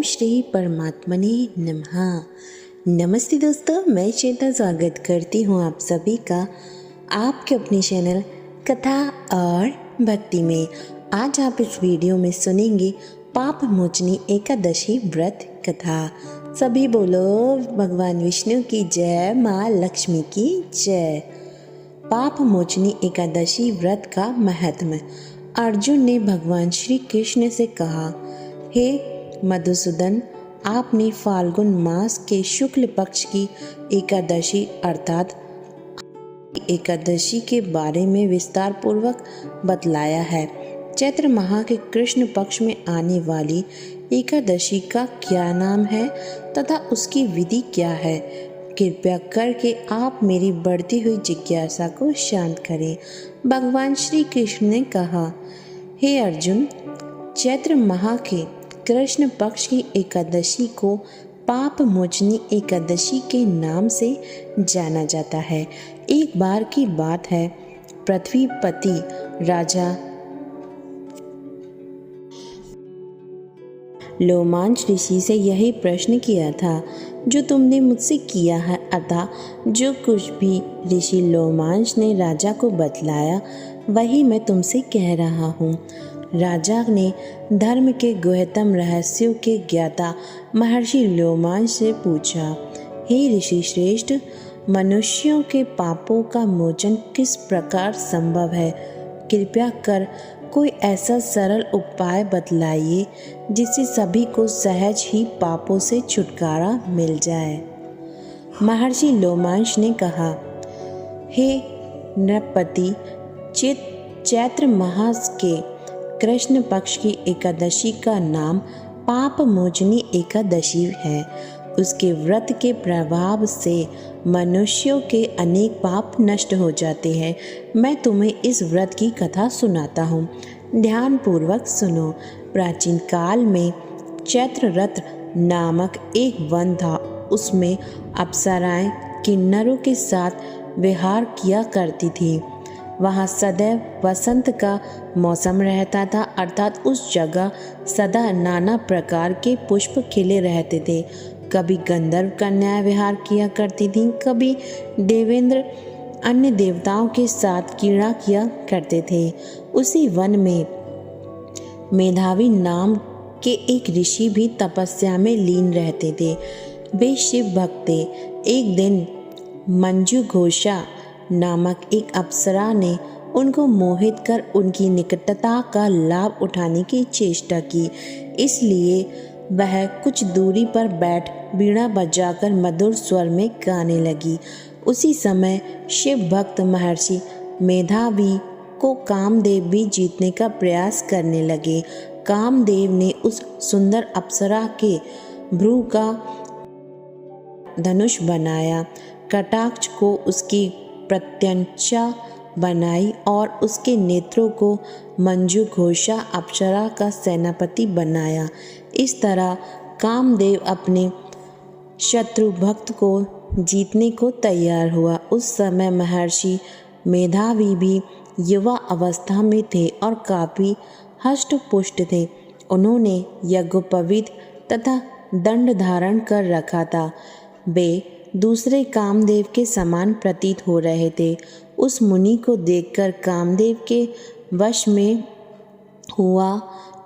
श्री परमात्मने नमः। नमस्ते दोस्तों, मैं चेता स्वागत करती हूँ आप सभी का आपके अपने चैनल कथा और भक्ति में। आज आप इस वीडियो में सुनेंगे पाप मोचनी एकादशी व्रत कथा। सभी बोलो भगवान विष्णु की जय, माँ लक्ष्मी की जय। पाप मोचनी एकादशी व्रत का महत्व। अर्जुन ने भगवान श्री कृष्ण से कहा, हे मधुसूदन, आपने फाल्गुन मास के शुक्ल पक्ष की एकादशी अर्थात एकादशी के बारे में विस्तार पूर्वक बतलाया है। चैत्र माह के कृष्ण पक्ष में आने वाली एकादशी का क्या नाम है तथा उसकी विधि क्या है? कृपया करके आप मेरी बढ़ती हुई जिज्ञासा को शांत करें। भगवान श्री कृष्ण ने कहा, हे अर्जुन, चैत्र माह के कृष्ण पक्ष की एकादशी को पाप मोचनी एकादशी के नाम से जाना जाता है। एक बार की बात है, पृथ्वीपति राजा लोमांच ऋषि से यही प्रश्न किया था जो तुमने मुझसे किया है। अतः जो कुछ भी ऋषि लोमांच ने राजा को बतलाया वही मैं तुमसे कह रहा हूँ। राजा ने धर्म के गुह्यतम रहस्यों के ज्ञाता महर्षि लोमांच से पूछा, हे ऋषि श्रेष्ठ, मनुष्यों के पापों का मोचन किस प्रकार संभव है? कृपया कर कोई ऐसा सरल उपाय बतलाइए जिससे सभी को सहज ही पापों से छुटकारा मिल जाए। महर्षि लोमांच ने कहा, हे नृपति, चैत्र मास के कृष्ण पक्ष की एकादशी का नाम पाप मोचनी एकादशी है। उसके व्रत के प्रभाव से मनुष्यों के अनेक पाप नष्ट हो जाते हैं। मैं तुम्हें इस व्रत की कथा सुनाता हूँ, ध्यान पूर्वक सुनो। प्राचीन काल में चैत्र रथ नामक एक वन था। उसमें अप्सराएं किन्नरों के साथ विहार किया करती थी। वहाँ सदैव वसंत का मौसम रहता था, अर्थात उस जगह सदा नाना प्रकार के पुष्प खिले रहते थे। कभी गंधर्व कन्याएं विहार किया करती थीं, कभी देवेंद्र अन्य देवताओं के साथ क्रीड़ा किया करते थे। उसी वन में मेधावी नाम के एक ऋषि भी तपस्या में लीन रहते थे। वे शिव भक्त थे। एक दिन मंजू घोषा नामक एक अप्सरा ने उनको मोहित कर उनकी निकटता का लाभ उठाने की चेष्टा की। इसलिए वह कुछ दूरी पर बैठ वीणा बजाकर मधुर स्वर में गाने लगी। उसी समय शिव भक्त महर्षि मेधावी को कामदेव भी जीतने का प्रयास करने लगे। कामदेव ने उस सुंदर अप्सरा के भ्रू का धनुष बनाया, कटाक्ष को उसकी प्रत्यंचा बनाई और उसके नेत्रों को मंजू घोषा अप्सरा का सेनापति बनाया। इस तरह कामदेव अपने शत्रु भक्त को जीतने को तैयार हुआ। उस समय महर्षि मेधावी भी युवा अवस्था में थे और काफी हष्ट पुष्ट थे। उन्होंने यज्ञोपवीत तथा दंड धारण कर रखा था। वे दूसरे कामदेव के समान प्रतीत हो रहे थे। उस मुनि को देखकर कामदेव के वश में हुआ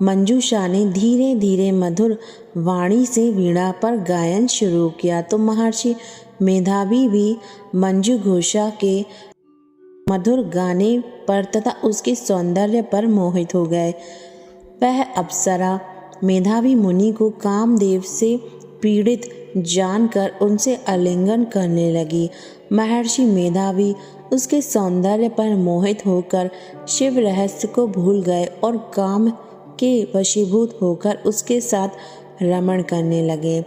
मंजूषा ने धीरे धीरे मधुर वाणी से वीणा पर गायन शुरू किया तो महर्षि मेधावी भी मंजू घोषा के मधुर गाने पर तथा उसके सौंदर्य पर मोहित हो गए। वह अप्सरा मेधावी मुनि को कामदेव से पीड़ित जानकर उनसे आलिंगन करने लगी। महर्षि मेधावी उसके सौंदर्य पर मोहित होकर शिव रहस्य को भूल गए और काम के वशीभूत होकर उसके साथ रमण करने लगे।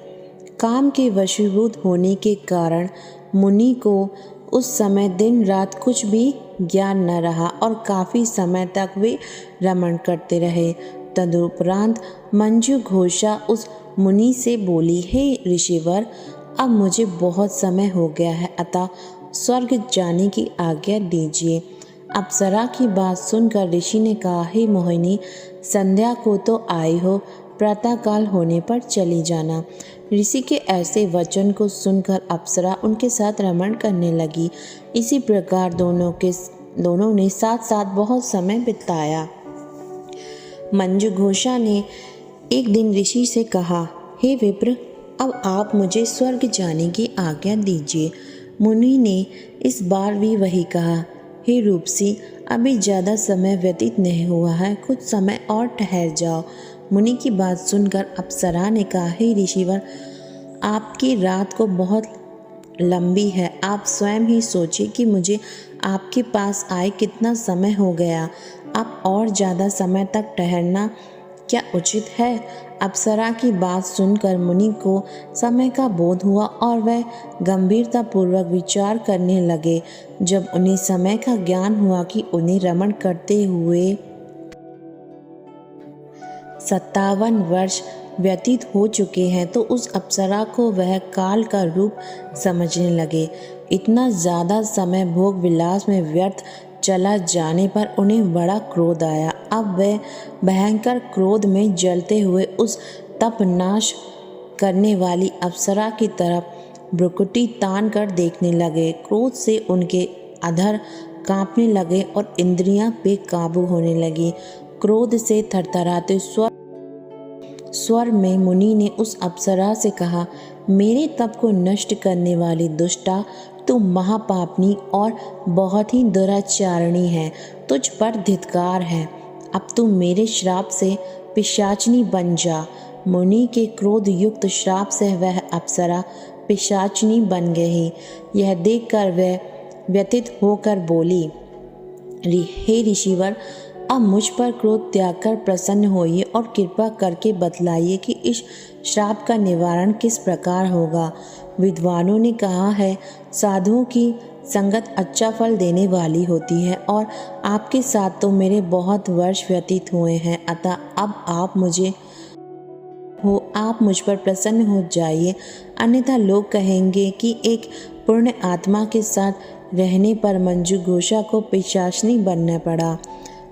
काम के वशीभूत होने के कारण मुनि को उस समय दिन रात कुछ भी ज्ञान न रहा और काफी समय तक वे रमण करते रहे। तदुपरांत मंजू घोषा उस मुनि से बोली, हे ऋषिवर, अब मुझे बहुत समय हो गया है, अतः स्वर्ग जाने की आज्ञा दीजिए। अप्सरा की बात सुनकर ऋषि ने कहा, हे मोहिनी, संध्या को तो आई हो, प्रातःकाल होने पर चली जाना। ऋषि के ऐसे वचन को सुनकर अप्सरा उनके साथ रमण करने लगी। इसी प्रकार दोनों ने साथ साथ बहुत समय बिताया। मंजुघोषा ने एक दिन ऋषि से कहा, हे विप्र, अब आप मुझे स्वर्ग जाने की आज्ञा दीजिए। मुनि ने इस बार भी वही कहा, हे रूपसी, अभी ज़्यादा समय व्यतीत नहीं हुआ है, कुछ समय और ठहर जाओ। मुनि की बात सुनकर अप्सरा ने कहा, हे ऋषिवर, आपकी रात को बहुत लंबी है। आप स्वयं ही सोचिए कि मुझे आपके पास आए कितना समय हो गया। अब और ज़्यादा समय तक ठहरना क्या उचित है? अप्सरा की बात सुनकर मुनि को समय का बोध हुआ और वह गंभीरतापूर्वक विचार करने लगे। जब उन्हें समय का ज्ञान हुआ कि उन्हें रमण करते हुए 57 वर्ष व्यतीत हो चुके हैं, तो उस अप्सरा को वह काल का रूप समझने लगे। इतना ज़्यादा समय भोग विलास में व्यर्थ चला जाने पर उन्हें बड़ा क्रोध आया। अब वे भयंकर क्रोध में जलते हुए उस तपनाश करने वाली अप्सरा की तरफ भ्रुकुटी तान कर देखने लगे। क्रोध से उनके अधर कांपने लगे और इंद्रियां बेकाबू होने लगी। क्रोध से थरथराते स्वर में मुनि ने उस अप्सरा से कहा, मेरे तप को नष्ट करने वाली दुष्टा, तू महापापनी और बहुत ही दुराचारणी है। तुझ पर धिक्कार है। अब तू मेरे श्राप से पिशाचनी बन जा। मुनि के क्रोध युक्त श्राप से वह अप्सरा पिशाचनी बन गई। यह देखकर वह व्यथित होकर बोली, हे ऋषिवर, अब मुझ पर क्रोध त्याग कर प्रसन्न होइए और कृपा करके बतलाइए कि इस श्राप का निवारण किस प्रकार होगा। विद्वानों ने कहा है, साधुओं की संगत अच्छा फल देने वाली होती है और आपके साथ तो मेरे बहुत वर्ष व्यतीत हुए हैं, अतः अब आप मुझ पर प्रसन्न हो जाइए, अन्यथा लोग कहेंगे कि एक पूर्ण आत्मा के साथ रहने पर मंजुघोषा को पिशाचनी बनना पड़ा।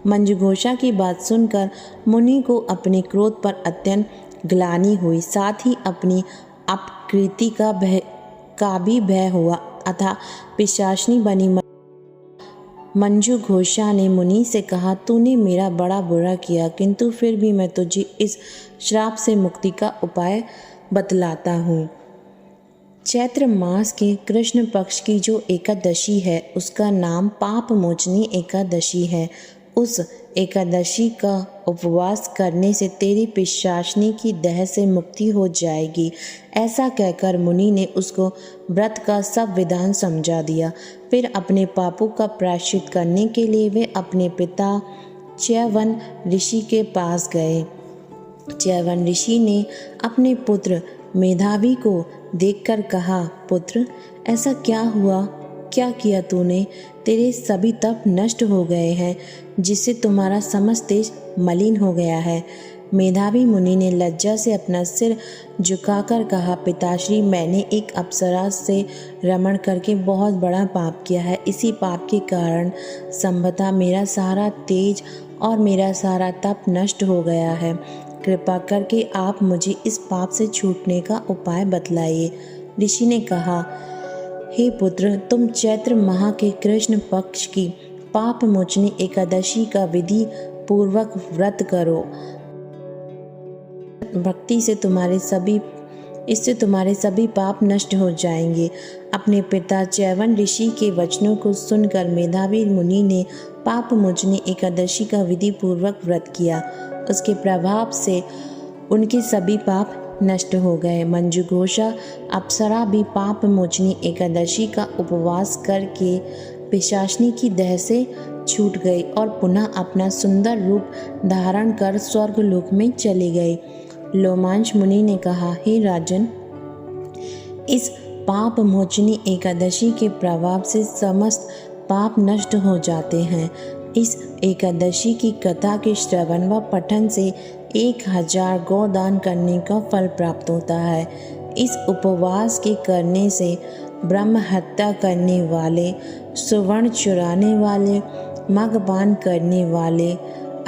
मंजुघोषा की बात सुनकर मुनि को अपने क्रोध पर अत्यंत ग्लानि हुई, साथ ही अपनी अपकृति का भी भय हुआ। अतः पिशाचनी बनी मंजुघोषा ने मुनि से कहा, तूने मेरा बड़ा बुरा किया, किंतु फिर भी मैं तुझे इस श्राप से मुक्ति का उपाय बतलाता हूँ। चैत्र मास के कृष्ण पक्ष की जो एकादशी है, उसका नाम पाप मोचनी एकादशी है। उस एकादशी का उपवास करने से तेरी पिशाचनी की दह से मुक्ति हो जाएगी। ऐसा कहकर मुनि ने उसको व्रत का सब विधान समझा दिया। फिर अपने पापों का प्रायश्चित करने के लिए वे अपने पिता च्यवन ऋषि के पास गए। च्यवन ऋषि ने अपने पुत्र मेधावी को देखकर कहा, पुत्र, ऐसा क्या हुआ? क्या किया तूने? तेरे सभी तप नष्ट हो गए हैं, जिससे तुम्हारा समस्त तेज मलिन हो गया है। मेधावी मुनि ने लज्जा से अपना सिर झुकाकर कहा, पिताश्री, मैंने एक अप्सरा से रमण करके बहुत बड़ा पाप किया है। इसी पाप के कारण संभवतः मेरा सारा तेज और मेरा सारा तप नष्ट हो गया है। कृपा करके आप मुझे इस पाप से छूटने का उपाय बतलाइए। ऋषि ने कहा, हे पुत्र, तुम चैत्र माह के कृष्ण पक्ष की पाप मोचनी एकादशी का विधि पूर्वक व्रत करो। भक्ति से इससे तुम्हारे सभी पाप नष्ट हो जाएंगे। अपने पिता च्यवन ऋषि के वचनों को सुनकर मेधावी मुनि ने पाप मोचनी एकादशी का विधि पूर्वक व्रत किया। उसके प्रभाव से उनके सभी पाप नष्ट हो गए। मंजुघोषा अप्सरा भी पाप मोचनी एकादशी का उपवास करके पिशाचनी की दह से छूट गई और पुनः अपना सुंदर रूप धारण कर स्वर्गलोक में चली गई। लोमांश मुनि ने कहा, हे राजन, इस पाप मोचनी एकादशी के प्रभाव से समस्त पाप नष्ट हो जाते हैं। इस एकादशी की कथा के श्रवण व पठन से 1000 गोदान करने का फल प्राप्त होता है। इस उपवास के करने से ब्रह्म हत्या करने वाले, सुवर्ण चुराने वाले, मद्यपान करने वाले,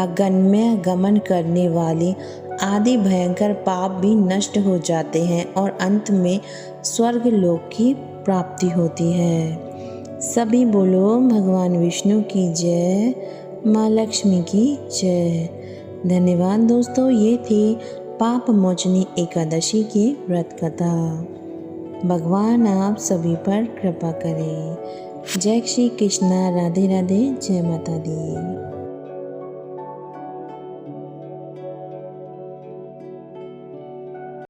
अगम्य गमन करने वाले, आदि भयंकर पाप भी नष्ट हो जाते हैं और अंत में स्वर्ग लोक की प्राप्ति होती है। सभी बोलो भगवान विष्णु की जय, माँ लक्ष्मी की जय। धन्यवाद दोस्तों, ये थी पाप मोचनी एकादशी की व्रत कथा। भगवान आप सभी पर कृपा करें। जय श्री कृष्णा, राधे राधे, जय माता दी।